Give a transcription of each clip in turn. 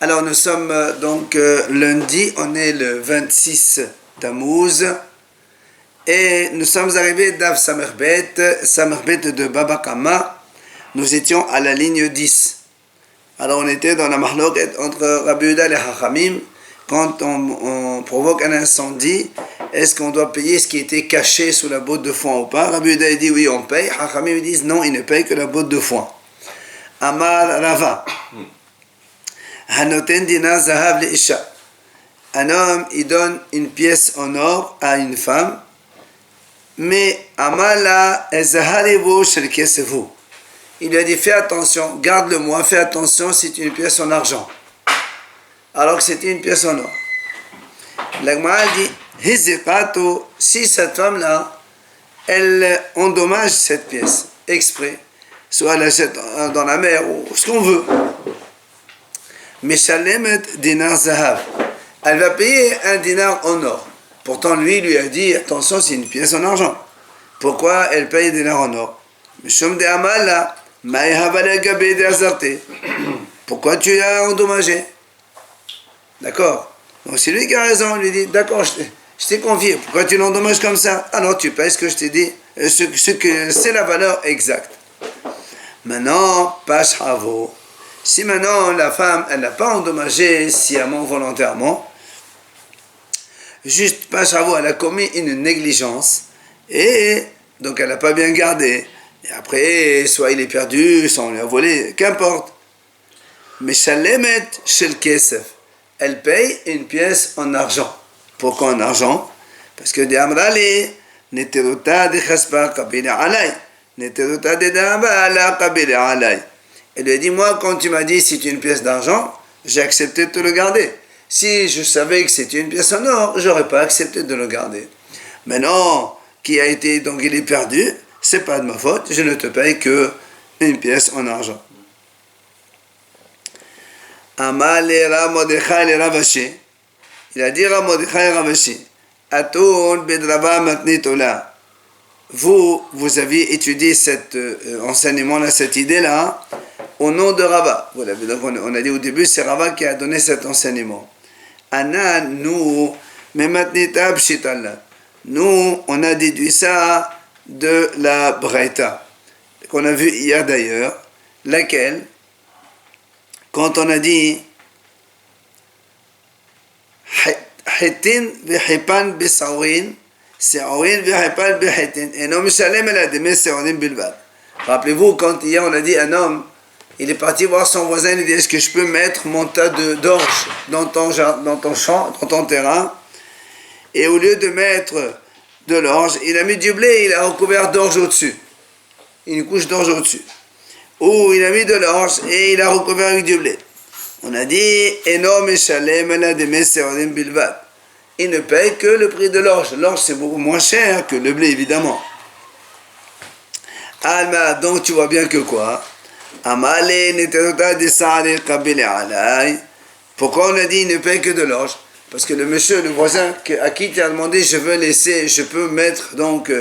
Alors nous sommes lundi, on est le 26 Tammuz et nous sommes arrivés d'Av Samerbet de Baba Kama. Nous étions à la ligne 10. Alors on était dans la mahloket entre Rabbi Yehuda et les Hachamim. Quand on provoque un incendie, est-ce qu'on doit payer ce qui était caché sous la botte de foin ou pas? Rabbi Yehuda dit oui, on paye. Hachamim disent non, il ne paye que la botte de foin. Amar Rava. Hanoten dinar zahav leisha. Un homme, il donne une pièce en or à une femme, mais amala ezaharivu shel kesevu. Il lui a dit fais attention, garde-le-moi, fais attention, c'est une pièce en argent. Alors que c'était une pièce en or. La Gemara dit hizikato, si cette femme-là, elle endommage cette pièce exprès, soit elle la jette dans la mer ou ce qu'on veut. Meshalemet dinar zahav. Elle va payer un dinar en or. Pourtant, lui a dit, attention, c'est une pièce en argent. Pourquoi elle paye un dinar en or? Pourquoi tu l'as endommagé? D'accord. Donc c'est lui qui a raison. Il lui dit, d'accord, je t'ai confié. Pourquoi tu l'endommages comme ça? Ah non, tu payes ce que je t'ai dit. C'est la valeur exacte. Maintenant, pashavo. Si maintenant la femme, elle n'a pas endommagé sciemment, volontairement, juste pas chavo, elle a commis une négligence, et donc elle n'a pas bien gardé, et après, soit il est perdu, soit on lui a volé, qu'importe. Mais shalemet shel kesef, elle paye une pièce en argent. Pourquoi en argent? Parce que de amrali, neterota de chaspa kabile alay, neterota de daba ala kabile alay. Elle lui a dit, moi, quand tu m'as dit c'est une pièce d'argent, j'ai accepté de te le garder. Si je savais que c'était une pièce en or, j'aurais pas accepté de le garder. Maintenant, qui a été, donc il est perdu, c'est pas de ma faute, je ne te paye que une pièce en argent. Amal era Mordechai le Ravashi. Il a dit à Mordechai Ravashi, Atun bedrava matnitola. Vous aviez étudié cet enseignement-là, cette idée-là, au nom de Rava. Voilà, donc on a dit au début, c'est Rava qui a donné cet enseignement. Ana, nous, mematnitab shitala. Nous, on a déduit ça de la Braïta, qu'on a vu hier d'ailleurs, laquelle, quand on a dit Hitin v'hipan b'sawin, Se'orin v'hipan b'hitin, et non mishalem el ademé se'orin bilvad. Rappelez-vous, quand hier on a dit un homme, il est parti voir son voisin, il dit est-ce que je peux mettre mon tas d'orge dans ton champ, dans ton terrain? Et au lieu de mettre de l'orge, il a mis du blé, il a recouvert d'orge au-dessus. Une couche d'orge au-dessus. Ou il a mis de l'orge et il a recouvert avec du blé. On a dit Eno meshalem el ademé se'orim bilvad. Il ne paye que le prix de l'orge. L'orge c'est beaucoup moins cher que le blé évidemment. Alma, donc tu vois bien que quoi? Pourquoi on a dit il ne paye que de l'orge? Parce que le monsieur, le voisin à qui tu as demandé je peux mettre donc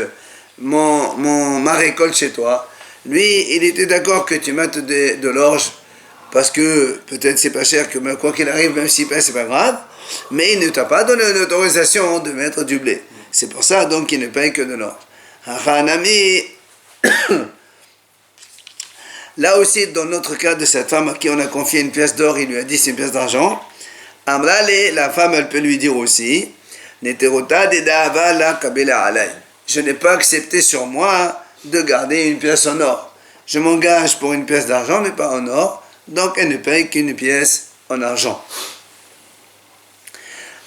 ma récolte chez toi, lui il était d'accord que tu mettes de l'orge parce que peut-être c'est pas cher, que quoi qu'il arrive, même s'il paye c'est pas grave, mais il ne t'a pas donné une autorisation de mettre du blé. C'est pour ça donc qu'il ne paye que de l'orge. Là aussi, dans notre cas de cette femme à qui on a confié une pièce d'or, il lui a dit c'est une pièce d'argent. Amrale, la femme, elle peut lui dire aussi, je n'ai pas accepté sur moi de garder une pièce en or. Je m'engage pour une pièce d'argent, mais pas en or, donc elle ne paye qu'une pièce en argent.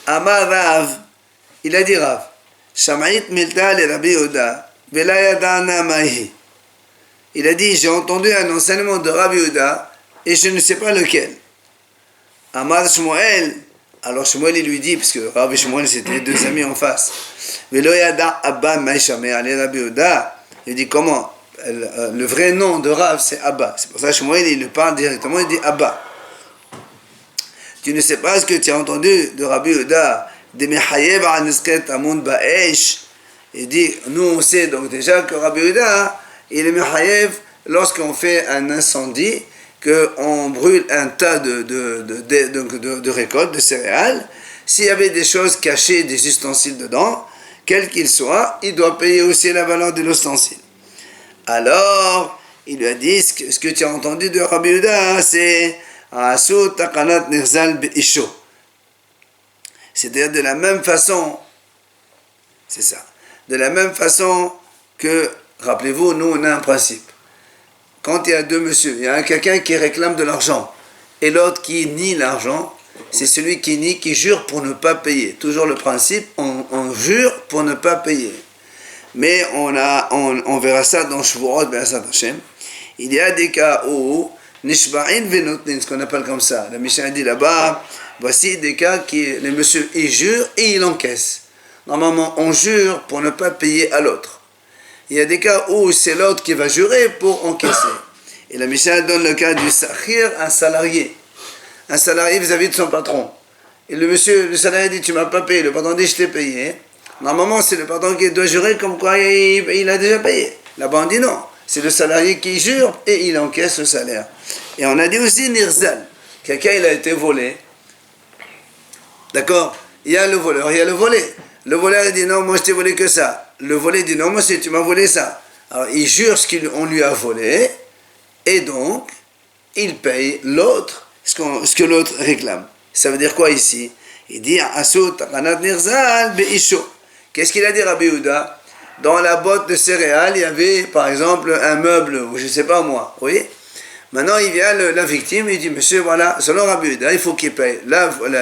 Amar Rav, il a dit Rav, Shamait milta le Rabbi Yehuda, vela yadana mahi. Il a dit, j'ai entendu un enseignement de Rabbi Yehuda et je ne sais pas lequel. Amar Shmuel, alors Shmuel il lui dit, parce que Rabbi Shmuel c'était les deux amis en face. Velo yada Abba maïshameh ale Rabbi Yehuda. Il dit comment? Le vrai nom de Rav c'est Abba. C'est pour ça que Shmuel il le parle directement, il dit Abba. Tu ne sais pas ce que tu as entendu de Rabbi Yehuda, de Mechayev anisket amun ba'esh. Il dit, nous on sait donc déjà que Rabbi Yehuda, il est Mechayev lorsqu'on fait un incendie, qu'on brûle un tas de récoltes, de céréales, s'il y avait des choses cachées, des ustensiles dedans, quel qu'il soit, il doit payer aussi la valeur de l'ustensile. Alors, il lui a dit, ce que tu as entendu de Rabbi Yehuda, c'est Asu Takanat Nirzal Be'isho. C'est-à-dire de la même façon, c'est ça, de la même façon que, rappelez-vous, nous on a un principe. Quand il y a deux messieurs, il y a quelqu'un qui réclame de l'argent et l'autre qui nie l'argent, c'est celui qui nie, qui jure pour ne pas payer. Toujours le principe, on jure pour ne pas payer. Mais on verra ça dans Shavuot, Be'ezrat Hashem. Il y a des cas où Nishba'in Venotnin, ce qu'on appelle comme ça. La Mishnah dit là-bas, voici des cas qui les messieurs ils jurent et ils encaissent. Normalement, on jure pour ne pas payer à l'autre. Il y a des cas où c'est l'autre qui va jurer pour encaisser. Et la Mishnah donne le cas du sakhir, un salarié. Un salarié vis-à-vis de son patron. Et le salarié dit, tu m'as pas payé. Le patron dit, je t'ai payé. Normalement, c'est le patron qui doit jurer comme quoi il a déjà payé. Là-bas, on dit non. C'est le salarié qui jure et il encaisse le salaire. Et on a dit aussi Nirzal. Quelqu'un, il a été volé. D'accord? Il y a le voleur, il y a le volé. Le voleur, il dit non, moi je t'ai volé que ça. Le volé dit non, monsieur, tu m'as volé ça. Alors il jure ce qu'on lui a volé, et donc il paye l'autre ce que l'autre réclame. Ça veut dire quoi ici? Il dit Asu Takanat Nirzal Be'isho. Qu'est-ce qu'il a dit Rabbi Yehuda? Dans la botte de céréales, il y avait par exemple un meuble, ou je ne sais pas moi, vous voyez? Maintenant il vient la victime, il dit monsieur, voilà, selon Rabbi Yehuda, il faut qu'il paye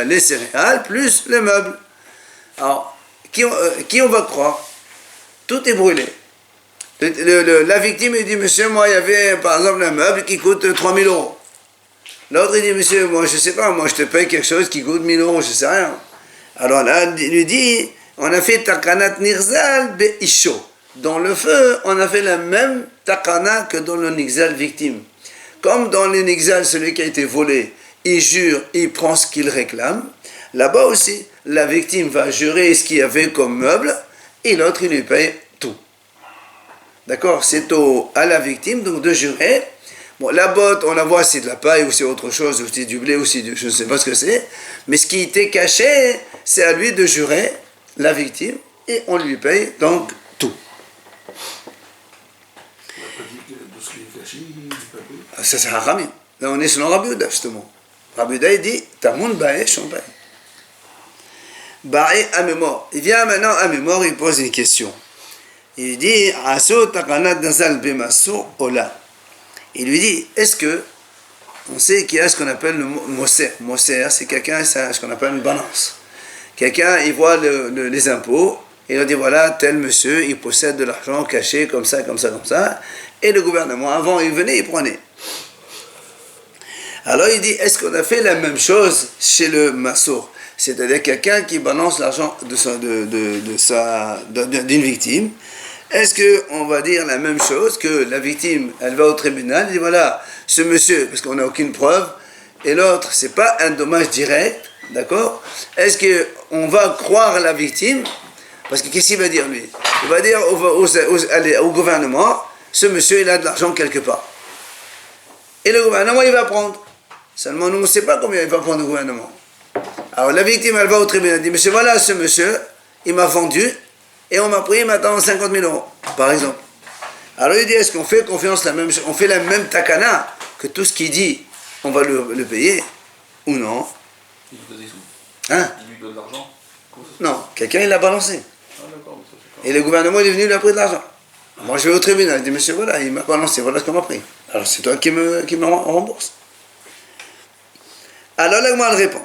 les céréales plus le meuble. Alors, qui on va croire? Tout est brûlé. La victime, il dit, monsieur, moi, il y avait, par exemple, un meuble qui coûte 3 000 euros. L'autre, il dit, monsieur, moi, je sais pas, moi, je te paye quelque chose qui coûte 1 000 euros, je sais rien. Alors là, il lui dit, on a fait takanat nirzal be'isho. Dans le feu, on a fait la même takana que dans le nixal victime. Comme dans le nixal, celui qui a été volé, il jure, il prend ce qu'il réclame. Là-bas aussi, la victime va jurer ce qu'il y avait comme meuble, et l'autre, il lui paye tout. D'accord? C'est à la victime, donc de jurer. Bon, la botte, on la voit, c'est de la paille, ou c'est autre chose, ou c'est du blé, ou c'est je ne sais pas ce que c'est. Mais ce qui était caché, c'est à lui de jurer, la victime, et on lui paye donc tout. Ça, c'est Haramim. Là, on est selon Rabbi Yehuda, justement. Rabbi Yehuda, il dit, Tamoun Baesh, on paye. Bae à mémoire. Il vient maintenant à mémoire, il pose une question. Il dit, il lui dit, est-ce que, on sait qu'il y a ce qu'on appelle le moser. Moser, c'est quelqu'un, c'est ce qu'on appelle une balance. Quelqu'un, il voit les impôts, et il leur dit, voilà, tel monsieur, il possède de l'argent caché, comme ça, comme ça, comme ça. Et le gouvernement, avant, il venait, il prenait. Alors il dit, est-ce qu'on a fait la même chose chez le massour? C'est-à-dire quelqu'un qui balance l'argent d'une victime. Est-ce qu'on va dire la même chose que la victime, elle va au tribunal, elle dit voilà, ce monsieur, parce qu'on n'a aucune preuve, et l'autre, c'est pas un dommage direct, d'accord? Est-ce qu'on va croire la victime? Parce que qu'est-ce qu'il va dire lui? Il va dire au gouvernement, ce monsieur, il a de l'argent quelque part. Et le gouvernement, il va prendre. Seulement, nous, on ne sait pas combien il va prendre le gouvernement. Alors la victime, elle va au tribunal, elle dit, monsieur, voilà, ce monsieur, il m'a vendu, et on m'a pris maintenant 50 000 euros, par exemple. Alors il dit, est-ce qu'on fait confiance on fait la même takana, que tout ce qu'il dit, on va le payer, ou non? Il lui donne des sous. Hein? Il lui donne de l'argent. Non, quelqu'un, il l'a balancé. Ah d'accord, ça c'est pas... Et le gouvernement, il est venu, il a pris de l'argent. Moi, je vais au tribunal, je dis, monsieur, voilà, il m'a balancé, voilà ce qu'on m'a pris. Alors c'est toi qui me rembourse. Alors là, moi, elle répond.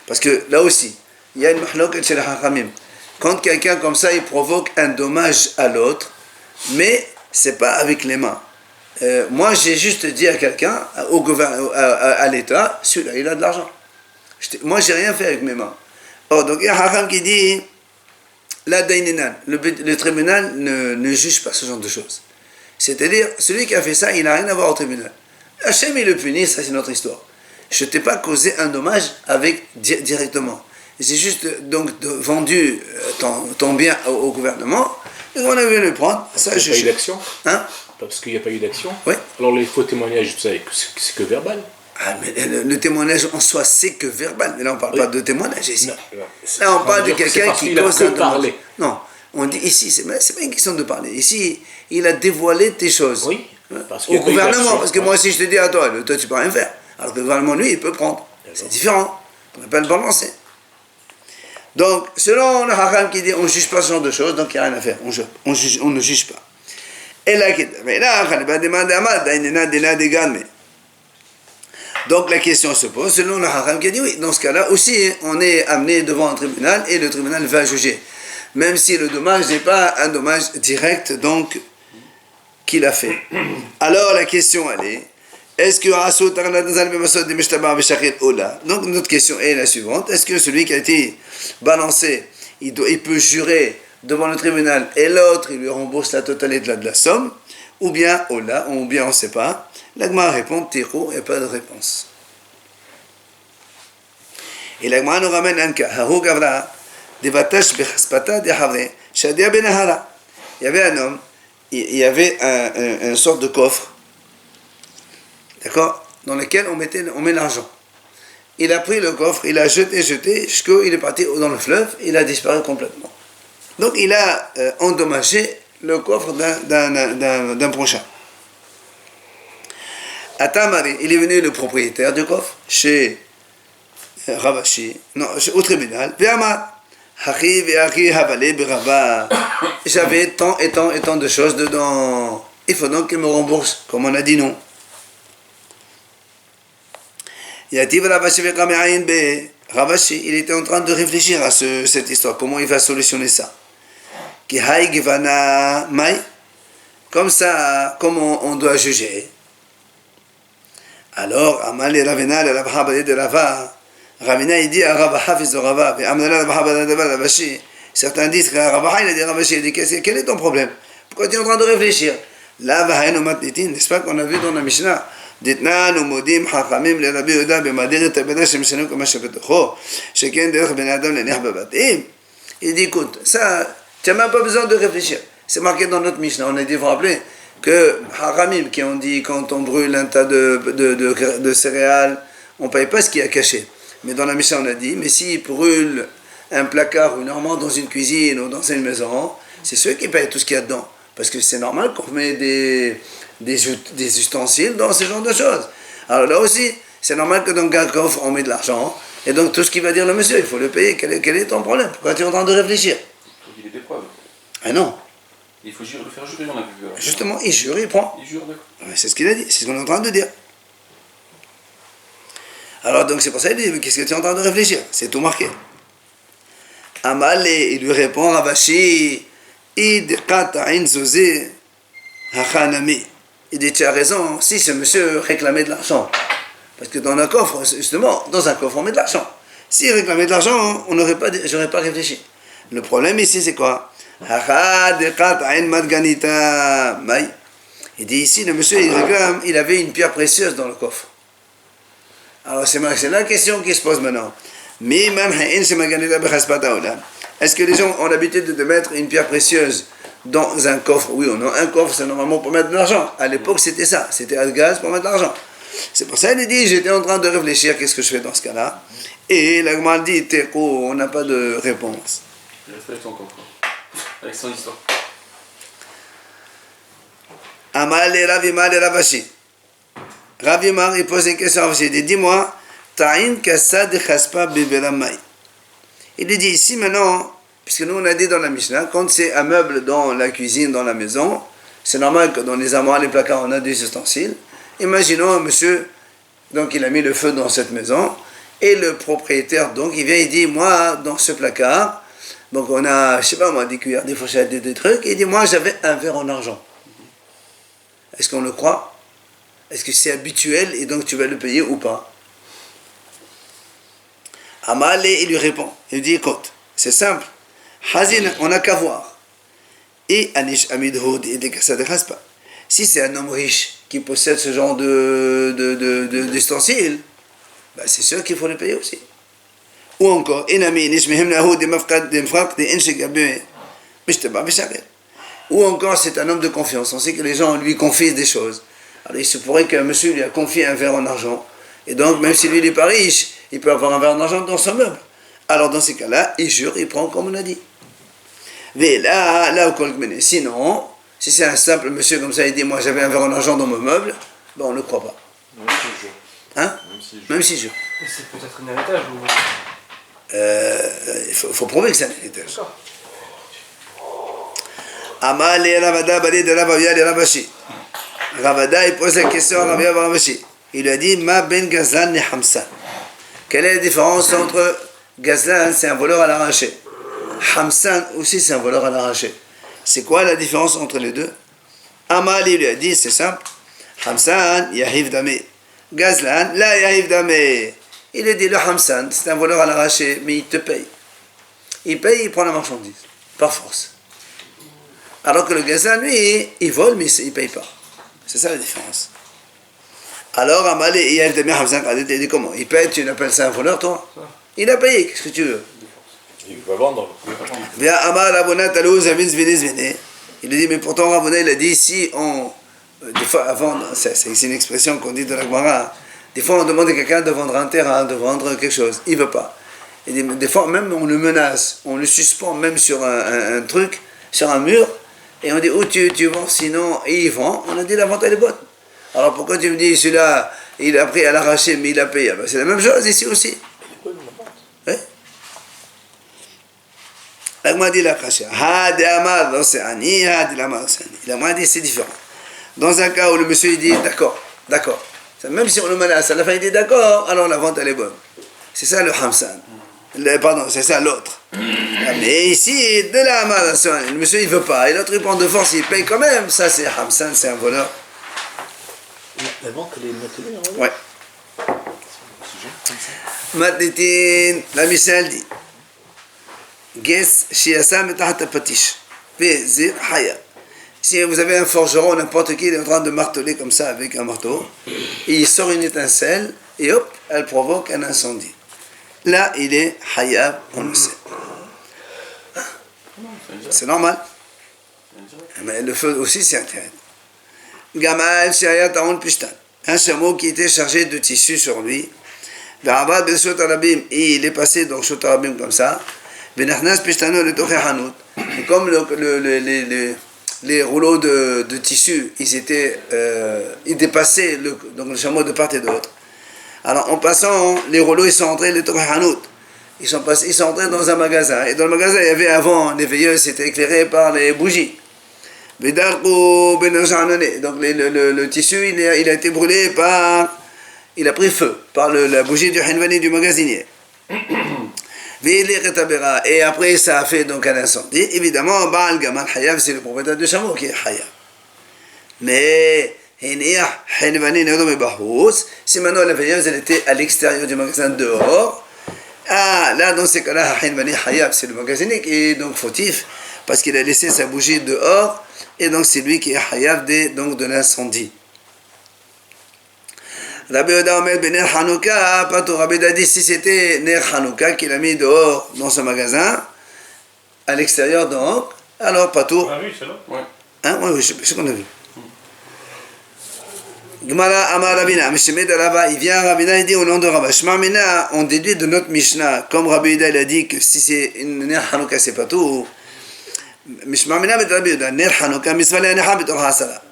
Parce que là aussi, il y a une mahloket chez les hachamim. Quand quelqu'un comme ça, il provoque un dommage à l'autre, mais c'est pas avec les mains. Moi, j'ai juste dit à quelqu'un, à l'État, celui-là, il a de l'argent. Moi, j'ai rien fait avec mes mains. Or, donc il y a un hacham qui dit, la daininan, le tribunal ne juge pas ce genre de choses. C'est-à-dire, celui qui a fait ça, il n'a rien à voir au tribunal. Hachem, il le punit, ça c'est notre histoire. Je ne t'ai pas causé un dommage directement. J'ai juste donc vendu ton bien au gouvernement, Et on a vu le prendre. Ça, Il n'y a pas eu d'action. Hein? Parce qu'il n'y a pas eu d'action. Oui. Alors les faux témoignages, vous savez, c'est que verbal. Ah, mais le témoignage en soi, c'est que verbal. Mais là, on ne parle pas de témoignage ici. Non. Là, on parle de quelqu'un qui cause un parlé. Non, on dit ici, c'est pas une question de parler. Ici, il a dévoilé tes choses. Oui. Au gouvernement, parce que moi, si je te dis à toi, toi, tu peux rien faire. Alors que le gouvernement, lui, il peut prendre. C'est différent. On ne peut pas le balancer. Donc, selon le haram qui dit on ne juge pas ce genre de choses, donc il n'y a rien à faire. On ne juge pas. Et là, donc la question se pose, selon le haram qui dit oui, dans ce cas-là aussi, on est amené devant un tribunal et le tribunal va juger. Même si le dommage n'est pas un dommage direct, donc, qu'il a fait. Alors la question, elle est, est-ce que donc notre question est la suivante, est-ce que celui qui a été balancé, il peut jurer devant le tribunal et l'autre, il lui rembourse la totalité de la somme, ou bien on ne sait pas. La Gemara répond, Tiro, il n'y a pas de réponse. Et la Gemara nous ramène un cas. Il y avait un homme, il y avait une sorte de coffre, d'accord, dans lequel on met l'argent. Il a pris le coffre, il a jeté, jusqu'il est parti dans le fleuve, il a disparu complètement. Donc il a endommagé le coffre d'un prochain. À Tamari, il est venu le propriétaire du coffre, chez Ravashi, au tribunal, j'avais tant et tant de choses dedans. Il faut donc qu'il me rembourse, comme on a dit non. Ravashi, il était en train de réfléchir à cette histoire, comment il va solutionner ça. Comme ça, comment on doit juger. Alors, Amal et Ravina, le Rabha de Rava, Ravina, il dit à Rabba Hafiz de Rava, et Amnala, le Rabha de Ravashi, certains disent que Rabba, il a dit Ravashi, il dit, quel est ton problème? Pourquoi tu es en train de réfléchir? Là, n'est-ce pas qu'on a vu dans la Mishnah? Ditna, nous modim, hachamim, le Rabbi Yoda, bemadir, tabeda, shemishanu, comme Shabbatcho, chacun derech ben Adam, le Nehbabatim. Il dit, écoute, ça, tu n'as même pas besoin de réfléchir. C'est marqué dans notre Mishnah. On a dit, vous vous rappelez, que Haramim, qui ont dit, quand on brûle un tas de céréales, on ne paye pas ce qui est caché. Mais dans la Mishnah, on a dit, mais s'ils brûlent un placard ou une armoire dans une cuisine ou dans une maison, c'est ceux qui payent tout ce qu'il y a dedans. Parce que c'est normal qu'on met des ustensiles dans ce genre de choses. Alors là aussi, c'est normal que dans un coffre, on met de l'argent. Et donc, tout ce qu'il va dire le monsieur, il faut le payer. Quel est ton problème? Pourquoi tu es en train de réfléchir? Il faut qu'il ait des preuves. Ah non. Il faut le faire jurer, on a vu. Justement, il jure, il prend. Il jure, d'accord. Ouais, c'est ce qu'il a dit, c'est ce qu'on est en train de dire. Alors donc c'est pour ça qu'il dit, mais qu'est-ce que tu es en train de réfléchir? C'est tout marqué. Amal, il lui répond, Ravashi, il dit, tu as raison, si ce monsieur réclamait de l'argent. Parce que dans un coffre, justement, dans un coffre, on met de l'argent. S'il réclamait de l'argent, j'aurais pas réfléchi. Le problème ici, c'est quoi? Il dit ici, le monsieur, il réclame, il avait une pierre précieuse dans le coffre. Alors c'est la question qui se pose maintenant. Est-ce que les gens ont l'habitude de mettre une pierre précieuse dans un coffre? Oui ou non? Un coffre, c'est normalement pour mettre de l'argent. À l'époque, c'était ça. C'était à gaz pour mettre de l'argent. C'est pour ça qu'il dit, j'étais en train de réfléchir, qu'est-ce que je fais dans ce cas-là? Et la Gemara dit, on n'a pas de réponse. Il reste avec son coffre. Avec son histoire. Amal et Ravimar et Ravashi. Ravimar, il pose une question à Ravashi. Il dit, dis-moi, ta'in kassa de chaspa biberamai. Il lui dit ici maintenant, puisque nous on a dit dans la Mishnah, quand c'est un meuble dans la cuisine, dans la maison, c'est normal que dans les armoires, les placards, on a des ustensiles. Imaginons un monsieur, donc il a mis le feu dans cette maison, et le propriétaire, donc il vient, il dit, moi, dans ce placard, donc on a, je sais pas moi, des cuillères, des fourchettes, des trucs, et il dit, moi j'avais un verre en argent. Est-ce qu'on le croit? Est-ce que c'est habituel et donc tu vas le payer ou pas? Amal, il lui répond. Il dit, écoute, c'est simple. Hazin, on n'a qu'à voir. Et Anish Amid Houd et des Kassa de Khaspa. Si c'est un homme riche qui possède ce genre d'ustensiles, ben c'est sûr qu'il faut le payer aussi. Ou encore, ou encore c'est un homme de confiance. On sait que les gens lui confient des choses. Alors il se pourrait qu'un monsieur lui a confié un verre en argent, et donc même si lui n'est pas riche, il peut avoir un verre en argent dans son meuble. Alors dans ces cas-là, il jure, il prend comme on a dit. Mais là, sinon, si c'est un simple monsieur comme ça, il dit moi j'avais un verre en argent dans mon meuble, ben on ne croit pas. Même si je jure. Hein? Même si je jure. Mais c'est peut-être un héritage ou. Il faut prouver que c'est un héritage. D'accord. Amal et Ravada Bali de Ravavia de Ravashi. Ravada, il pose la question à Ravia Ravashi. Il lui a dit Ma ben Gazlan et Hamsan. Quelle est la différence entre Gazlan, c'est un voleur à l'arraché, Hamsan aussi, c'est un voleur à l'arraché. C'est quoi la différence entre les deux? Amal, il lui a dit, c'est simple. Hamsan, Yahiv Damé. Gazlan, la Yahiv Damé. Il a dit le Hamsan, c'est un voleur à l'arraché, mais il te paye. Il paye, il prend la marchandise, par force. Alors que le Gazlan, lui, il vole, mais il ne paye pas. C'est ça la différence. Alors, Amal et Yahiv Damé, Hamsan, il dit comment? Il paye, tu l'appelles ça un voleur, toi? Il a payé, qu'est-ce que tu veux? Il va vendre. Viens Amal Rabona Talouz Avin Zvene Zvene. Il lui dit, mais pourtant Rabona, il a dit, si on. Des fois, avant, c'est une expression qu'on dit de la Gemara. Des fois, on demande à quelqu'un de vendre un terrain, de vendre quelque chose. Il ne veut pas. Et des fois, même, on le menace, on le suspend même sur un truc, sur un mur, et on dit, où tu vends, sinon, et il vend. On a dit, la vente, elle est bonne. Alors pourquoi tu me dis, celui-là, il a pris à l'arraché, mais il a payé? C'est la même chose ici aussi. Oui. La Gemara dit la Kasha. Hadi Amar, c'est Ani, Hadi Lamar, c'est Ani. La Gemara dit c'est différent. Dans un cas où le monsieur il dit d'accord. Même si on le menace, à la fin il dit d'accord, alors la vente elle est bonne. C'est ça le Hamsan. Pardon, c'est ça l'autre. Mais ici, de la Amar, le monsieur il veut pas, et l'autre il prend de force, il paye quand même. Ça c'est Hamsan, c'est un voleur. La vente, elle est maintenue, hein? Ouais. Matnitin, la Mishnah dit. Ges Shiasa Metahat Patish. Vezir Haya. Si vous avez un forgeron, n'importe qui, il est en train de marteler comme ça avec un marteau, et il sort une étincelle, et hop, elle provoque un incendie. Là, il est Hayab, on le sait. C'est normal. Mais le feu aussi, c'est intéressant. Gamal Shaya Taon Pishtan. Un chameau qui était chargé de tissu sur lui. Et il est passé dans Shot Arabim comme ça. Et comme les rouleaux de tissu, ils dépassaient donc le chameau de part et d'autre. Alors en passant, les rouleaux ils sont entrés les Hanout. Ils sont entrés dans un magasin. Et dans le magasin, il y avait avant, les veilleuses, c'était éclairé par les bougies. Donc le tissu, il a été brûlé il a pris feu par la bougie du Hinvani du magasinier. Et après ça a fait donc un incendie. Évidemment, Baal Gamal Hayab, c'est le propriétaire du chameau qui est Hayab. Mais si maintenant la veilleuse elle était à l'extérieur du magasin dehors, là dans ces cas-là, Hayab, c'est le magasinier qui est donc fautif parce qu'il a laissé sa bougie dehors et donc c'est lui qui est Hayab de l'incendie. Rabbi Oda Omer ben Ner Hanouka, Pato Rabbi Oda dit si c'était Ner Hanouka qu'il a mis dehors dans ce magasin, à l'extérieur donc, alors Pato. Ah oui, c'est là. Ouais. Hein, oui, c'est ce qu'on a vu. Gemara Amar Rabina, Mishemed Rava, il vient à Rabina, il dit au nom de Rava. Shema Mina, on déduit de notre Mishnah, comme Rabbi Oda il a dit que si c'est une Ner Hanouka c'est Pato. Shema Mina met Rabbi Oda, Ner Hanouka, Misva le Neha betor Hasala.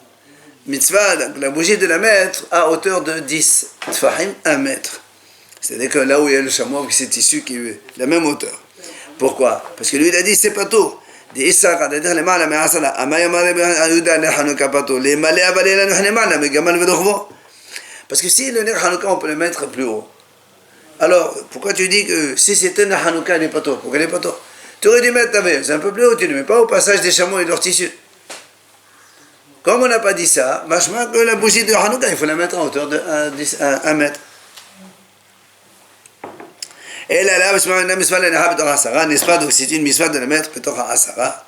Mitzvah, la bougie de la mettre à hauteur de 10 tfahim, 1 mètre. C'est-à-dire que là où il y a le chameau avec ses tissus qui est la même hauteur. Pourquoi? Parce que lui il a dit c'est pas tout. Parce que si le ner Hanouka on peut le mettre plus haut. Alors pourquoi tu dis que si c'était ner Hanouka il n'est pas tout? Pourquoi il n'est pas tout? Tu aurais dû mettre ta veilleuse un peu plus haut, tu ne mets pas au passage des chameaux et de leurs tissus. Comme on n'a pas dit ça, machma que la bougie de Hanouka, il faut la mettre à hauteur de 1 mètre. Et là, n'est-ce pas? Donc c'est une misva de la mettre plutôt à Asara.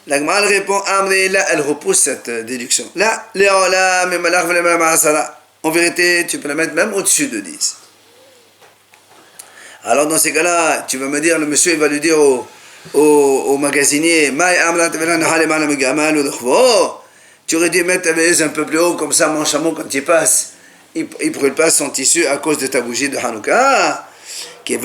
La Gemara répond, Amri, là, elle repousse cette déduction. Là, en vérité, tu peux la mettre même au-dessus de 10. Alors dans ces cas-là, tu vas me dire, le monsieur, il va lui dire au magasinier, tu aurais dû mettre ta veilleuse un peu plus haut, comme ça mon chameau quand il passe, il ne brûle pas son tissu à cause de ta bougie de Hanouka. Il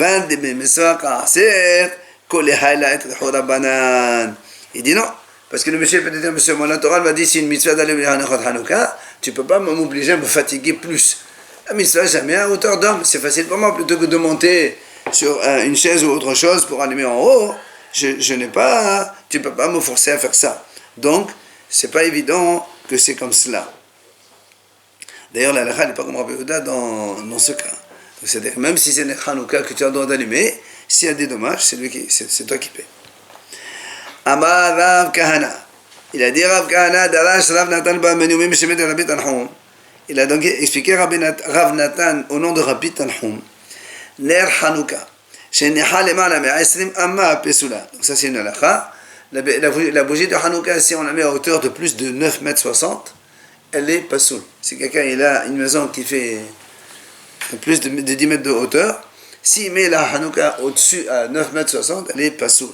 dit non, parce que le monsieur peut dire, monsieur, mon Torah m'a dit, si une mitzvah d'aller au Hanouka, tu ne peux pas m'obliger à me fatiguer plus. La mitzvah, jamais à hauteur d'homme, c'est facile pour moi, plutôt que de monter sur une chaise ou autre chose pour allumer en haut, je n'ai pas, tu ne peux pas me forcer à faire ça. Donc, c'est pas évident que c'est comme cela. D'ailleurs, la halakha n'est pas comme Rabbi Yehuda dans ce cas. C'est-à-dire, même si c'est le Hanouka que tu as le droit d'allumer, s'il y a des dommages, c'est toi qui paies. Amar Rav Kahana. Il a dit Rav Kahana, Darash Rav Natan ba Menumim Shemet Rabbi Tanhum. Il a donc expliqué Rav Natan au nom de Rabbi Tanhum. Ner Hanouka. Sheneha lemala me'asrim amma pesula. Donc ça c'est une halakha. La bougie de Hanouka, si on la met à hauteur de plus de 9,60 m, elle est pasoul. Si quelqu'un il a une maison qui fait plus de 10 mètres de hauteur, s'il met la Hanouka au-dessus à 9,60 m, elle est pasoul.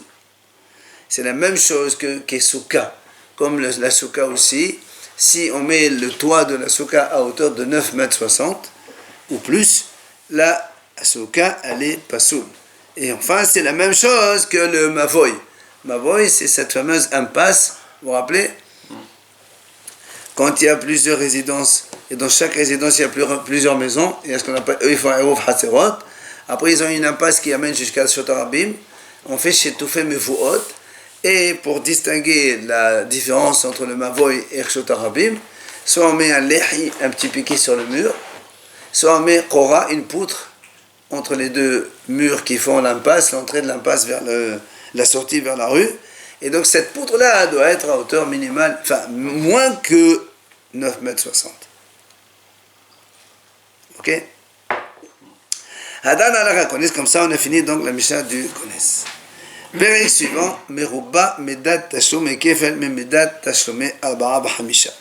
C'est la même chose que souka. Comme la souka aussi, si on met le toit de la souka à hauteur de 9,60 m ou plus, la souka, elle est pasoul. Et enfin, c'est la même chose que le mavoy. Mavoy, c'est cette fameuse impasse, vous vous rappelez? Quand il y a plusieurs résidences, et dans chaque résidence, il y a plusieurs maisons, il y a ce qu'on appelle Eifa'erouf Hatserot. Après, ils ont une impasse qui amène jusqu'à Shotarabim. On fait chez Toufé Mevuot. Et pour distinguer la différence entre le Mavoy et Shotarabim, soit on met un lehi, un petit piquet sur le mur, soit on met Kora, une poutre, entre les deux murs qui font l'impasse, l'entrée de l'impasse vers la sortie vers la rue. Et donc cette poutre-là doit être à hauteur minimale, enfin moins que 9,60 m. Ok? Hadan ala Kones, comme ça on a fini donc la Mishnah du Kones. Péril suivant, Meruba Medat Tashlum Kefel Medat Tashlum Arba'a B'Hamisha.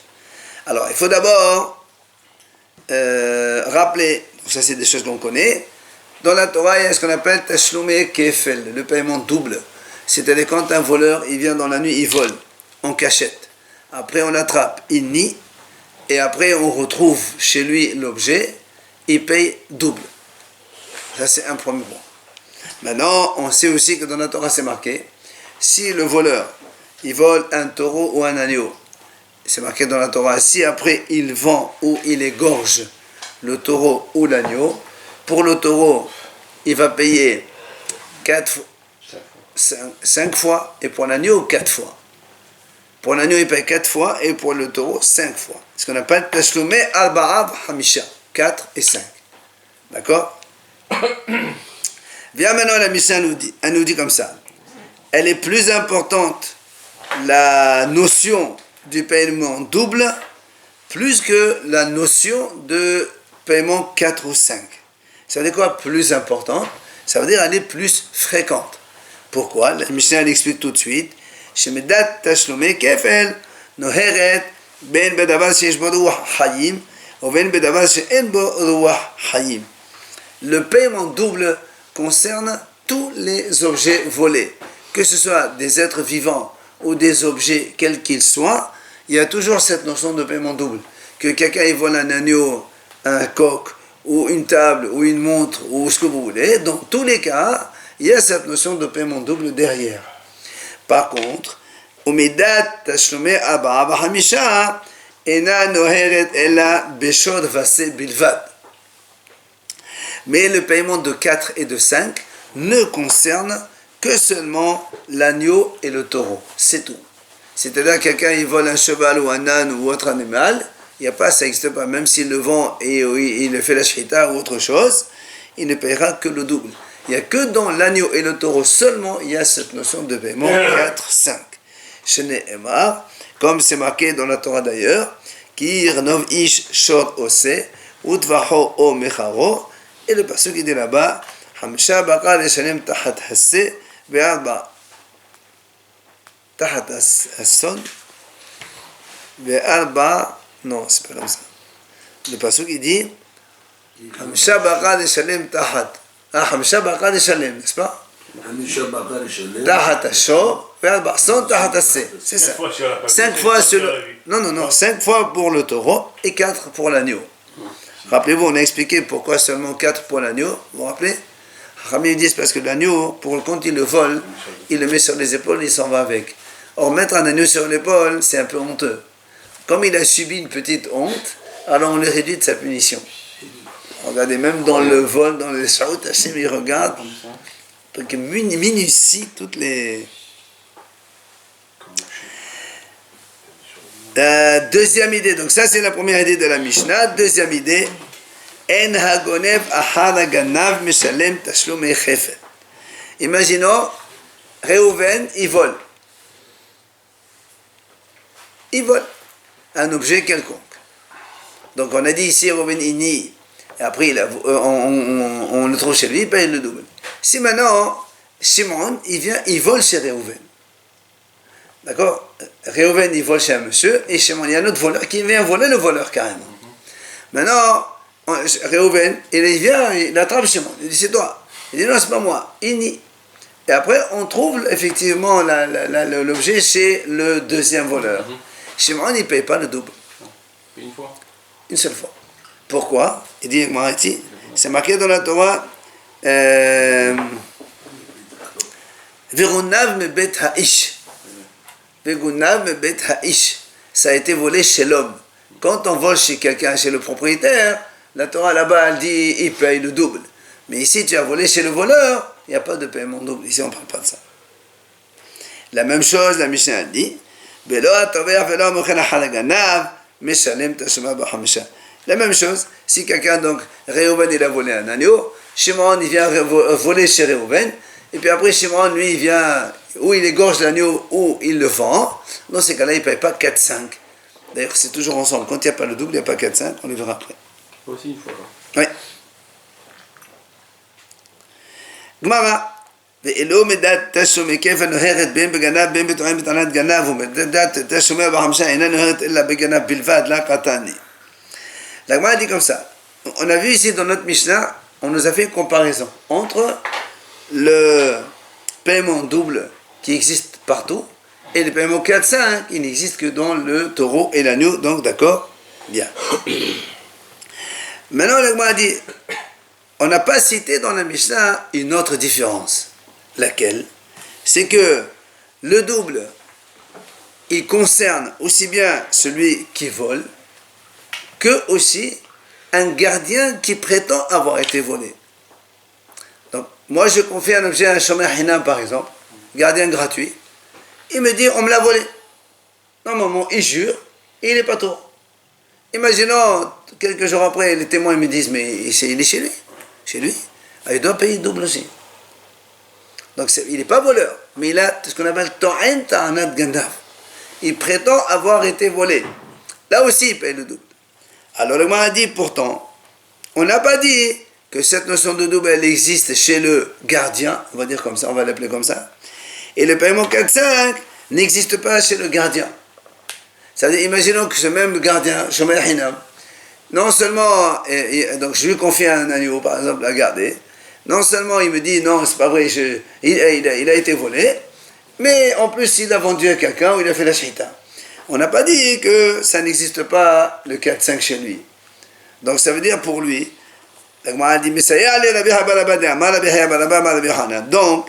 Alors il faut d'abord rappeler, ça c'est des choses qu'on connaît, dans la Torah il y a ce qu'on appelle Tashlum Kefel, le paiement double. C'est-à-dire quand un voleur, il vient dans la nuit, il vole, en cachette. Après on l'attrape, il nie, et après on retrouve chez lui l'objet, il paye double. Ça c'est un premier point. Maintenant, on sait aussi que dans la Torah c'est marqué, si le voleur, il vole un taureau ou un agneau, c'est marqué dans la Torah, si après il vend ou il égorge le taureau ou l'agneau, pour le taureau, il va payer 5 fois, et pour l'agneau 4 fois. Pour l'agneau il paye 4 fois, et pour le taureau 5 fois. Ce qu'on appelle Tashlumé Arba'a Hamisha, 4 et 5. D'accord? Viens maintenant la Mishnah elle nous dit comme ça. Elle est plus importante, la notion du paiement double, plus que la notion de paiement 4 ou 5. Ça veut dire quoi plus important? Ça veut dire elle est plus fréquente. Pourquoi? La Mishnah elle explique tout de suite. Shemedat tashlumei kefel noheret ben bedavar sheyesh bo ruach hayim ou ben bedavar she'en bo ruach hayim. Le paiement double concerne tous les objets volés. Que ce soit des êtres vivants ou des objets quels qu'ils soient, il y a toujours cette notion de paiement double. Que quelqu'un il vole un agneau, un coq, ou une table, ou une montre, ou ce que vous voulez, dans tous les cas, il y a cette notion de paiement double derrière. Par contre, Umidat Tashlumei Arba'a B'Hamisha ena noheret ela beshod vase bilvad. Mais le paiement de 4 et de 5 ne concerne que seulement l'agneau et le taureau. C'est tout. C'est-à-dire quelqu'un il vole un cheval ou un âne ou autre animal, il n'y a pas, ça n'existe pas. Même s'il le vend et il fait la shrita ou autre chose, il ne paiera que le double. Il n'y a que dans l'agneau et le taureau seulement, il y a cette notion de paiement 4-5. Shene Emar, comme c'est marqué dans la Torah d'ailleurs, Ki renov ish shor ose, utvaho o mecharo, et le passage qui dit là-bas, Hamisha bakar yeshalem tahat hasse, ve'arba tahat hasson, ve'arba, non, c'est pas comme ça. Le passage qui dit, Hamisha bakar yeshalem tahat. Hamisha bakar yeshalem, n'est-ce pas? Tahat Asho, Ve'al-Ba'son, Tahat Asseh. C'est ça. 5 fois sur le... Non, 5 fois pour le taureau et 4 pour l'agneau. Rappelez-vous, on a expliqué pourquoi seulement 4 pour l'agneau. Vous vous rappelez? Ramim disent parce que l'agneau, quand il le vole, il le met sur les épaules et il s'en va avec. Or, mettre un agneau sur l'épaule, c'est un peu honteux. Comme il a subi une petite honte, alors on le réduit de sa punition. Regardez, même dans le vol, dans les Saoud, Hachem, il regarde, donc il minutie toutes les... Deuxième idée, donc ça c'est la première idée de la Mishnah. Deuxième idée, En hagonev ahar ganav mishalem tashlumei chefet. Imaginons, Réhouven, il vole. Il vole un objet quelconque. Donc on a dit ici, Réhouven il nie, et après on le trouve chez lui, il paye le double. Si maintenant, Shimon, il vole chez Réhouven. D'accord? Réhouven, il vole chez un monsieur, et Shimon, il y a un autre voleur qui vient voler le voleur carrément. Maintenant, Réhouven, il vient, il attrape Shimon, il dit c'est toi. Il dit non, c'est pas moi, il nie. Et après, on trouve effectivement l'objet chez le deuxième voleur. Shimon, il ne paye pas le double. Une fois. Une seule fois. Pourquoi? Il dit, c'est marqué dans la Torah, Verunav me bet ha'ish. Ça a été volé chez l'homme. Quand on vole chez quelqu'un, chez le propriétaire, la Torah là-bas, elle dit, il paye le double. Mais ici, tu as volé chez le voleur, il n'y a pas de paiement double. Ici, on ne parle pas de ça. La même chose, la Mishnah a dit, la même chose, si quelqu'un, donc, Réhouven, il a volé un agneau, Shimon, il vient voler chez Réhouven, et puis après, Shimon, lui, il vient, ou il égorge l'agneau, ou il le vend. Dans ces cas-là, il ne paye pas 4-5. D'ailleurs, c'est toujours ensemble. Quand il n'y a pas le double, il n'y a pas 4-5, on le verra après. Aussi une fois. Oui. Gemara. ואילו מידת תשלומי כפל נוהרת בין בגנב בין בתורם בטענת גנב ומידת תשלומי בחמישה אינה נוהרת אלא בגנב בלבד, לא קטני. La Gemara dit comme ça. On a vu ici dans notre Mishnah, on nous a fait une comparaison entre le paiement double qui existe partout et le paiement 4-5 qui n'existe que dans le taureau et l'agneau. Donc d'accord? Bien. Maintenant, la Gemara dit, on n'a pas cité dans la Mishnah une autre différence. Laquelle? C'est que le double, il concerne aussi bien celui qui vole que aussi un gardien qui prétend avoir été volé. Donc, moi je confie un objet à un shomer hinam par exemple, gardien gratuit, il me dit on me l'a volé. Normalement, il jure et il n'est pas tort. Imaginons, quelques jours après, les témoins me disent mais il est chez lui. Chez lui, il doit payer double aussi. Donc il n'est pas voleur, mais il a ce qu'on appelle To'en Ta'anat Gandav. Il prétend avoir été volé. Là aussi, il paye le double. Alors le Gemara a dit pourtant, on n'a pas dit que cette notion de double, elle existe chez le gardien, on va dire comme ça, on va l'appeler comme ça, et le paiement 4-5 n'existe pas chez le gardien. C'est-à-dire, imaginons que ce même gardien, Shomer Hinam, non seulement, donc je lui confie un agneau par exemple à garder, non seulement il me dit non, c'est pas vrai, il a été volé, mais en plus il a vendu à quelqu'un ou il a fait la shita. On n'a pas dit que ça n'existe pas le 4-5 chez lui. Donc ça veut dire pour lui, la Gemara a dit, mais ça y est, donc,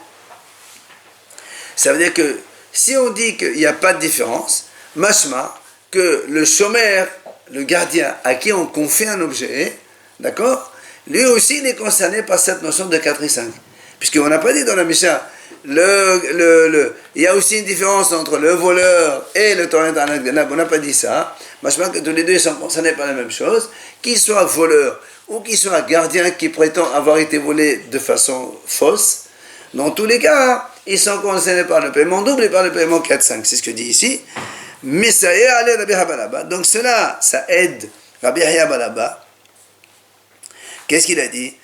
ça veut dire que si on dit qu'il n'y a pas de différence, mashma, que le shomer, le gardien à qui on confie un objet, d'accord, lui aussi il est concerné par cette notion de 4 et 5. Puisqu'on n'a pas dit dans la Mishnah, il y a aussi une différence entre le voleur et le torrent d'Anat Ganab, on n'a pas dit ça. Machma que tous les deux ils sont concernés par la même chose, qu'il soit voleur ou qu'il soit gardien qui prétend avoir été volé de façon fausse. Dans tous les cas, ils sont concernés par le paiement double et par le paiement 4-5. C'est ce que dit ici. Mais ça est allé Rabbi Habalaba. Donc cela, ça aide Rabbi Habalaba. Qu'est-ce qu'il a dit?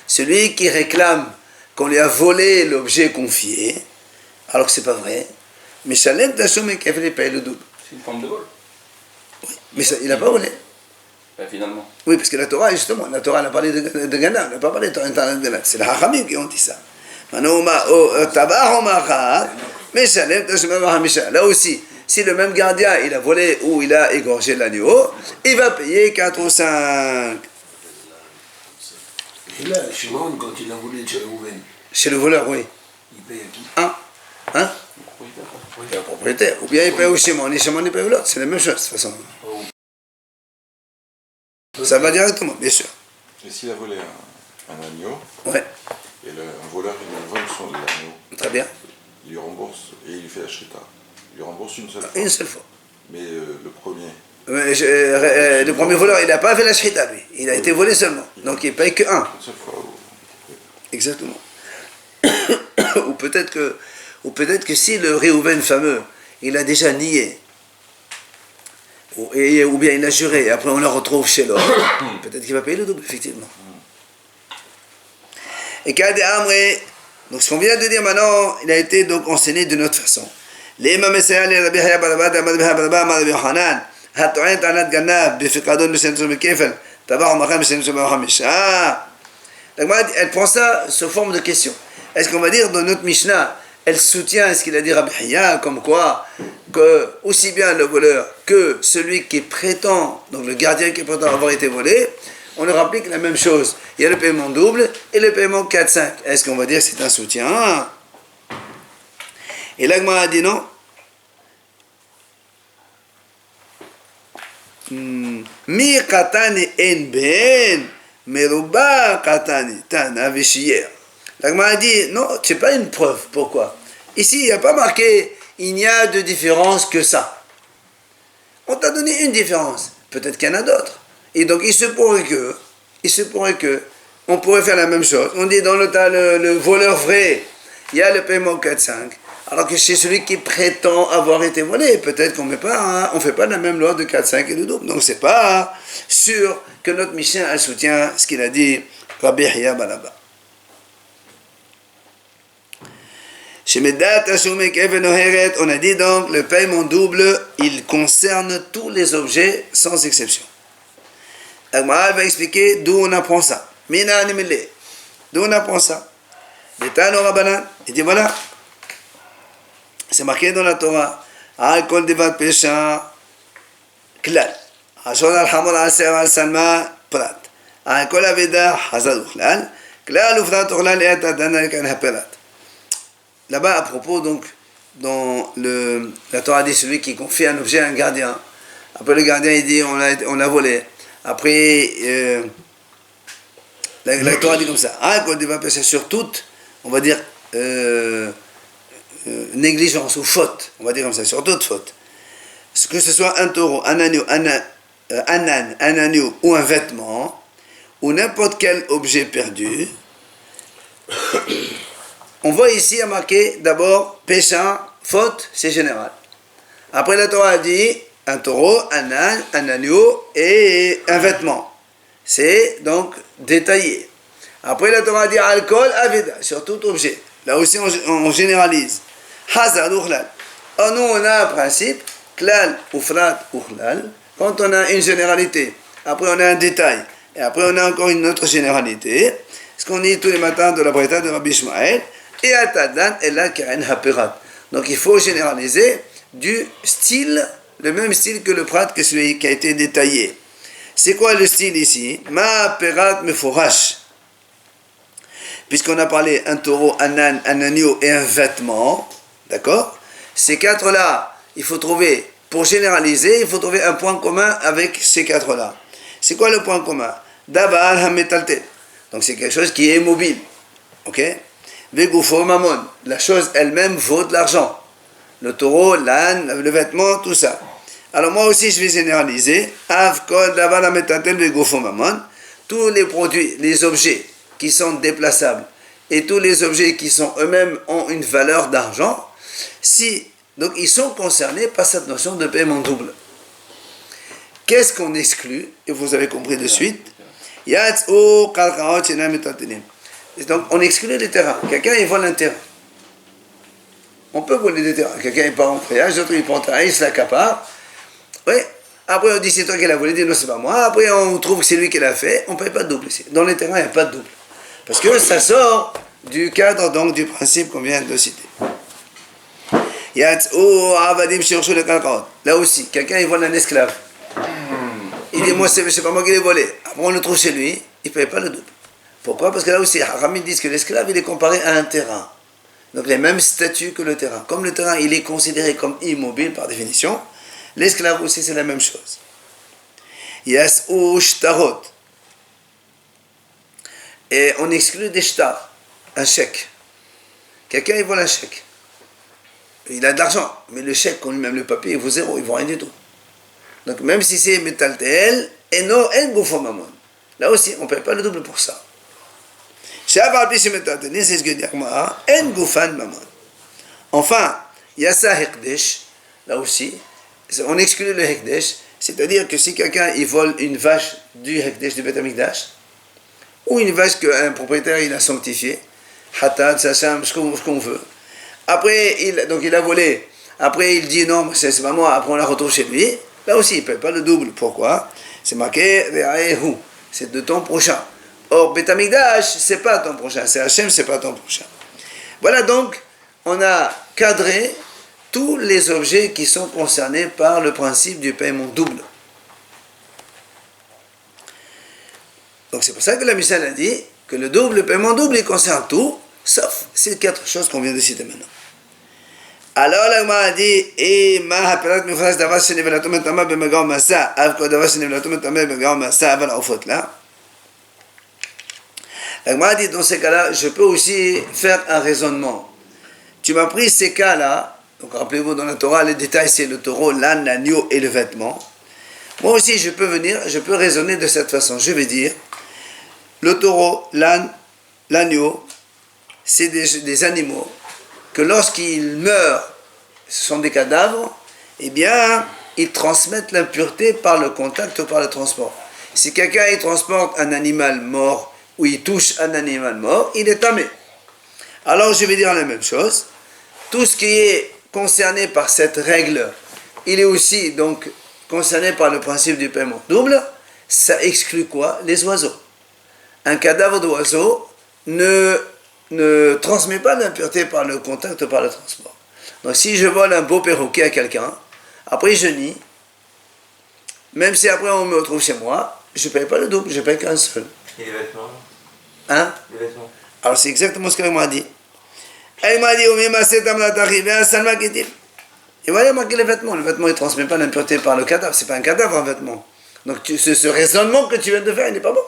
Celui qui réclame qu'on lui a volé l'objet confié, alors que c'est pas vrai, mais Shalem Tashom et Kefel paye le double. C'est une forme de vol. Oui, mais ça, il n'a pas volé. Ben, finalement. Oui, parce que la Torah, justement, la Torah, elle a parlé de Gana, elle n'a pas parlé de Gana. C'est les Hachamim qui ont dit ça. Là aussi, si le même gardien, il a volé ou il a égorgé l'agneau, il va payer 4 ou 5. Et là, Shimon, quand il a volé chez Reuven, Chez le voleur, oui. il paye à qui? Hein? Le propriétaire. Ou bien il paye au Shimon, et Shimon il paye au l'autre. C'est la même chose, de toute façon. Ça va directement, bien sûr. Et s'il a volé un agneau, Ouais, et un voleur il vole l'agneau, très bien. il lui rembourse et il lui fait la shrita. Il lui rembourse une seule fois. Une seule fois. Mais le premier, Le premier voleur, il n'a pas fait la shrita, lui. Il a été volé seulement. Donc il ne paye que un. une seule fois. Exactement. ou peut-être que si le Réhouven fameux, il a déjà nié, ou bien il a juré, et après on le retrouve chez l'autre, peut-être qu'il va payer le double, effectivement. Et Kade Amré, donc ce qu'on vient de dire maintenant, il a été donc enseigné d'une autre façon. L'imam Messiah, les Rabbi Haya Balabad, Amad Beha Balabad, Amad Beha Hanan, Hatoen Tanat Ganab, Bifikadon, le Sentum Kefel, Tabar Macham, Sentum Hamish. Ah! Donc, elle prend ça sous forme de question. Est-ce qu'on va dire dans notre Mishnah, elle soutient ce qu'il a dit Rabbi Haya, comme quoi, que aussi bien le voleur que celui qui prétend, donc le gardien qui prétend avoir été volé, on leur applique la même chose. Il y a le paiement double et le paiement 4-5. Est-ce qu'on va dire que c'est un soutien? Et l'Agma a dit non. Mi katani en ben, meruba katani tana vishier. L'Agma a dit non, c'est pas une preuve. Pourquoi? Ici, il n'y a pas marqué il n'y a de différence que ça. On t'a donné une différence. Peut-être qu'il y en a d'autres. Et donc, il se pourrait que, on pourrait faire la même chose. On dit dans le voleur vrai, il y a le paiement 4-5. Alors que chez celui qui prétend avoir été volé, peut-être qu'on ne fait pas la même loi de 4-5 et de double. Donc, c'est pas sûr que notre Mishnah elle soutient ce qu'il a dit Rabbi Haya Balaba. Chez Medat Ashumek Even Oheret, on a dit donc le paiement double, il concerne tous les objets sans exception. Agmaal va expliquer d'où on apprend ça. Mina animele. D'où on apprend ça. Détano Rabbanan. Il dit voilà. C'est marqué dans la Torah. Al kol divat pesha klal. Hashon al hamor al ser al salma prat. Al kol aveda hazad uchlal. Klal ufrat uchlal et adana kan haperat. Là-bas, à propos, donc, dans la Torah dit celui qui confie un objet à un gardien. Après, le gardien, il dit on l'a volé. Après, la Torah dit comme ça. Quand il va passer sur toute, on va dire, négligence ou faute. On va dire comme ça, sur toute faute. Que ce soit un taureau, un agneau, un âne, un agneau ou un vêtement, ou n'importe quel objet perdu, on voit ici à marquer d'abord pécha, faute, c'est général. Après la Torah dit un taureau, un âne, un agneau et un vêtement. C'est donc détaillé. Après la Torah dit alcool, aveda, sur tout objet. Là aussi on généralise. Hazard, uchlal. Nous on a un principe, klal, ufrat, uchlal. Quand on a une généralité, après on a un détail, et après on a encore une autre généralité. Ce qu'on dit tous les matins de la Braïta de Rabbi Ishmael. Et atadan et la karen haperat. Donc il faut généraliser du style, le même style que le prat, que celui qui a été détaillé. C'est quoi le style ici? Ma perat meforash. Puisqu'on a parlé un taureau, un âne, un agneau et un vêtement, d'accord? Ces quatre-là, il faut trouver, pour généraliser, il faut trouver un point commun avec ces quatre-là. C'est quoi le point commun? Dabar hametaltel. Donc c'est quelque chose qui est mobile, ok? Vegoufo mamon, la chose elle-même vaut de l'argent. Le taureau, l'âne, le vêtement, tout ça. Alors moi aussi je vais généraliser. Avkol davar metatel vegoufo mamon. Tous les produits, les objets qui sont déplaçables et tous les objets qui sont eux-mêmes ont une valeur d'argent, donc ils sont concernés par cette notion de paiement double. Qu'est-ce qu'on exclut? Et vous avez compris de suite. Yatz'u qalqaot shenam metatelim. Donc, on exclut les terrains. Quelqu'un, il vole un terrain. On peut voler des terrains. Quelqu'un, il part en voyage, l'autre, il prend un terrain, il se l'accapare. Oui, Après, on dit c'est toi qui l'as volé, il dit non, c'est pas moi. Après, on trouve que c'est lui qui l'a fait, on ne paye pas de double ici. Dans les terrains, il n'y a pas de double. Parce que ça sort du cadre, donc, du principe qu'on vient de citer. Là aussi, quelqu'un il vole un esclave. Il dit moi c'est pas moi qui l'ai volé. Après on le trouve chez lui, il ne paye pas le double. Pourquoi? Parce que là aussi, Haramim disent que l'esclave il est comparé à un terrain. Donc les mêmes statuts que le terrain. Comme le terrain il est considéré comme immobile par définition, l'esclave aussi c'est la même chose. Yas'u shtarot. Et on exclut des shtar, un chèque. Quelqu'un il vole un chèque. Il a de l'argent, mais le chèque, quand lui-même le papier, il vaut zéro, il vaut rien du tout. Donc même si c'est metaltel, et non, en goufo mamon. Là aussi, on ne paye pas le double pour ça. C'est ce que dit Agmara, en goufan mamon. Enfin, il y a ça hekdesh, là aussi, on exclut le hekdesh, c'est-à-dire que si quelqu'un il vole une vache du hekdesh du Beth Amikdash, ou une vache qu'un propriétaire il a sanctifiée, hatat, sacham, ce qu'on veut. Après, il a volé. Après, il dit non, c'est pas moi. Après, on la retrouve chez lui. Là aussi, il ne paye pas le double. Pourquoi? C'est marqué Ve'aehu. C'est de ton prochain. Or, Beth Amikdash, c'est pas ton prochain. C'est Hachem, c'est pas ton prochain. Voilà donc, on a cadré tous les objets qui sont concernés par le principe du paiement double. Donc, c'est pour ça que la Mishnah a dit que le paiement double, il concerne tout, sauf ces 4 choses qu'on vient de citer maintenant. Alors la Gemara a dit et ma haperat mifras davar shenivelato metama b'megam masa avko davar shenivelato metama b'megam masa aval aufot là. La Gemara a dit dans ces cas-là, je peux aussi faire un raisonnement. Tu m'as pris ces cas-là, donc rappelez-vous dans la Torah les détails c'est le taureau, l'âne, l'agneau et le vêtement. Moi aussi je peux raisonner de cette façon. Je vais dire le taureau, l'âne, l'agneau, c'est des animaux que lorsqu'ils meurent, ce sont des cadavres, eh bien, ils transmettent l'impureté par le contact ou par le transport. Si quelqu'un il transporte un animal mort ou il touche un animal mort, il est tamé. Alors je vais dire la même chose. Tout ce qui est concerné par cette règle, il est aussi donc concerné par le principe du paiement double. Ça exclut quoi? Les oiseaux. Un cadavre d'oiseau ne transmet pas l'impureté par le contact ou par le transport. Donc si je vole un beau perroquet à quelqu'un, après je nie, même si après on me retrouve chez moi, je ne paye pas le double, je ne paye qu'un seul. Et les vêtements? Hein? Les vêtements. Alors c'est exactement ce qu'elle m'a dit. Elle m'a dit, et voilà marqué les vêtements. Le vêtement il ne transmet pas l'impureté par le cadavre, c'est pas un cadavre un vêtement. Donc ce raisonnement que tu viens de faire, il n'est pas bon.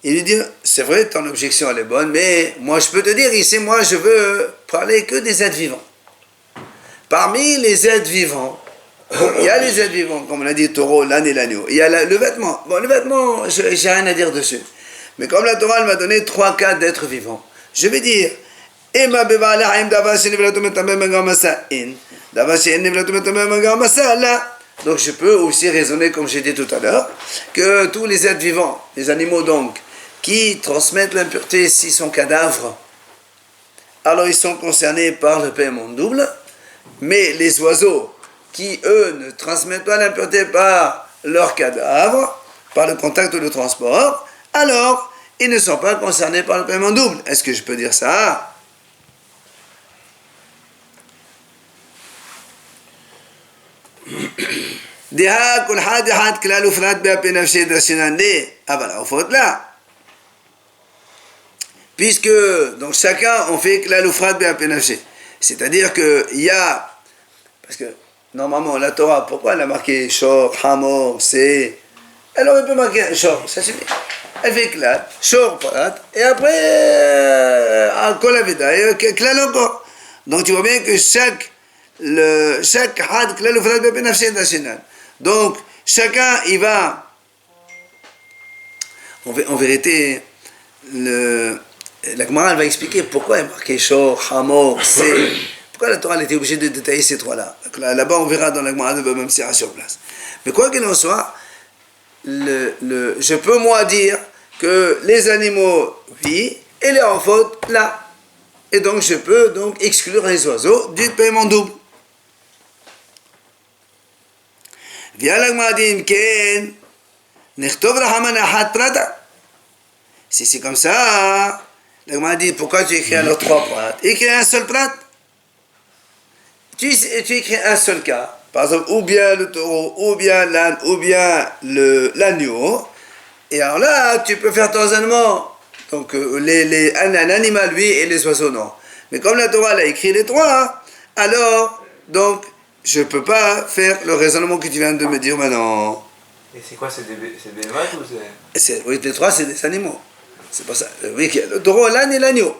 Il lui dit, c'est vrai, ton objection elle est bonne, mais moi je peux te dire ici, moi je veux parler que des êtres vivants. Parmi les êtres vivants, il y a les êtres vivants, comme on a dit, taureau, l'âne et l'agneau. Il y a le vêtement. Bon, le vêtement, j'ai rien à dire dessus. Mais comme la Torah elle m'a donné 3 cas d'êtres vivants, je vais dire, donc je peux aussi raisonner, comme j'ai dit tout à l'heure, que tous les êtres vivants, les animaux donc, qui transmettent l'impureté s'ils sont cadavres, alors ils sont concernés par le paiement double, mais les oiseaux qui, eux, ne transmettent pas l'impureté par leur cadavre, par le contact ou le transport, alors ils ne sont pas concernés par le paiement double. Est-ce que je peux dire ça? Puisque donc chacun on fait klal ufrat be'apenafshe, c'est-à-dire que il y a, parce que normalement la Torah pourquoi elle a marqué shor, hamor, c'est, elle aurait pu marquer shor, ça suffit. Elle fait klal, shor, parat, et après kol aveda, et klal encore. Donc tu vois bien que chaque had klal ufrat be'apenafshe national. Donc, chacun, il va... En vérité, la Gemara va expliquer pourquoi il est marqué Shor, Hamor, c'est... Pourquoi la Torah était obligée de détailler ces 3-là. Là-bas, on verra dans la Gemara de même Sira sur place. Mais quoi qu'il en soit, je peux moi dire que les animaux, oui, et les enfants, là. et donc je peux donc exclure les oiseaux du paiement double. Si c'est comme ça, la Gemara dit pourquoi tu écris alors 3 prat? Écris un seul prat. Tu écris un seul cas, par exemple, ou bien le taureau, ou bien l'âne, ou bien l'agneau, et alors là, tu peux faire ton raisonnement. Donc, un animal, oui, et les oiseaux, non. Mais comme la Torah l'a écrit les 3, alors, donc, je ne peux pas faire le raisonnement que tu viens de me dire maintenant. Et c'est quoi, c'est des bémotes ou c'est... Oui, les 3, c'est des animaux. C'est pour ça. Oui, le taureau, l'âne et l'agneau.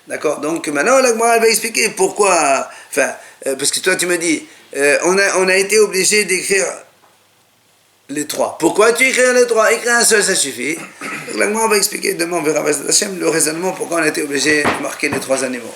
D'accord? Donc maintenant, la Gemara va expliquer pourquoi. Enfin, parce que toi, tu me dis, on a été obligé d'écrire les 3. Pourquoi tu écris les 3? Écrire un seul, ça suffit. Donc la Gemara va expliquer demain, on verra le raisonnement pourquoi on a été obligé de marquer les 3 animaux.